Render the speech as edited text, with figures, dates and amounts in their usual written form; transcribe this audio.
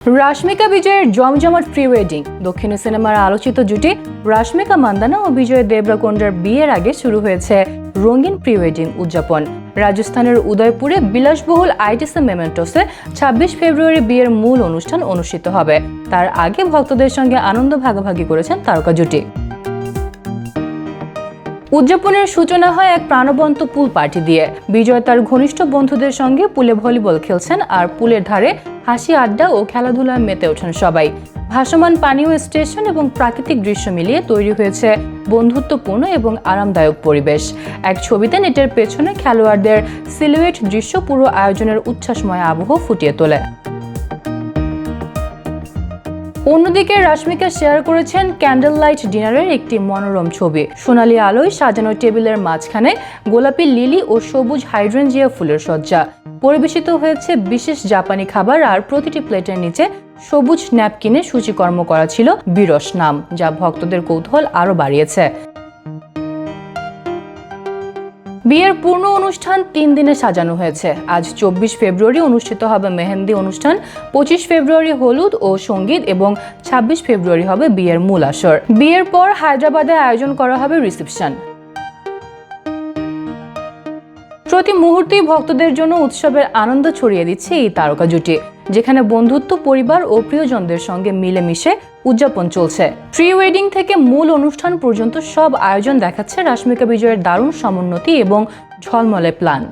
রাশমিকা বিজয়ের জমজমাট pre wedding. দক্ষিণী সিনেমার আলোচিত জুটি রাশমিকা মান্দানা ও বিজয় দেবরাকোন্ডার বিয়ের আগে শুরু হয়েছে রঙিন প্রি ওয়েডিং উদযাপন। রাজস্থানের উদয়পুরে বিলাসবহুল আইটিসি মেমেন্টোসে ২৬ ফেব্রুয়ারি বিয়ের মূল অনুষ্ঠান অনুষ্ঠিত হবে। তার আগে ভক্তদের সঙ্গে আনন্দ ভাগাভাগি করেছেন তারকা জুটি। উদযাপনের সূচনা হয় এক প্রাণবন্ত পুল পার্টি দিয়ে। বিজয় তার ঘনিষ্ঠ বন্ধুদের সঙ্গে পুলে ভলিবল খেলছেন, আর পুলের ধারে হাসি আড্ডা ও খেলাধুলায় মেতে ওঠেন সবাই। ভাসমান পানীয় স্টেশন এবং প্রাকৃতিক দৃশ্য মিলিয়ে তৈরি হয়েছে বন্ধুত্বপূর্ণ এবং আরামদায়ক পরিবেশ। এক ছবিতে নেটের পেছনে খেলোয়াড়দের সিলুয়েট দৃশ্য পুরো আয়োজনের উচ্ছ্বাসময় আবহ ফুটিয়ে তোলে। অন্যদিকে রাশমিকা শেয়ার করেছেন ক্যান্ডেল লাইট ডিনারের একটি মনোরম ছবি। সোনালী আলোয় সাজানো টেবিলের মাঝখানে গোলাপি লিলি ও সবুজ হাইড্রেঞ্জিয়া ফুলের সজ্জা। পরিবেশিত হয়েছে বিশেষ জাপানি খাবার, আর প্রতিটি প্লেটের নিচে সবুজ ন্যাপকিনে সূচিকর্ম করা ছিল বিরস নাম, যা ভক্তদের কৌতূহল আরও বাড়িয়েছে। বিয়ের পূর্ণ অনুষ্ঠান ৩ দিনে সাজানো হয়েছে। আজ ২৪ ফেব্রুয়ারি অনুষ্ঠিত হবে মেহেন্দি অনুষ্ঠান, ২৫ ফেব্রুয়ারি হলুদ ও সঙ্গীত এবং ২৬ ফেব্রুয়ারি হবে বিয়ের মূল আসর। বিয়ের পর হায়দ্রাবাদে আয়োজন করা হবে রিসেপশন। প্রতি মুহূর্তেই ভক্তদের জন্য উৎসবের আনন্দ ছড়িয়ে দিচ্ছে এই তারকা জুটি, যেখানে বন্ধুত্ব, পরিবার ও প্রিয়জনদের সঙ্গে মিলেমিশে উদযাপন চলছে। প্রি ওয়েডিং থেকে মূল অনুষ্ঠান পর্যন্ত সব আয়োজন দেখাচ্ছে রাশমিকা বিজয়ের দারুণ সমুন্নতি এবং ঝলমলে প্ল্যান।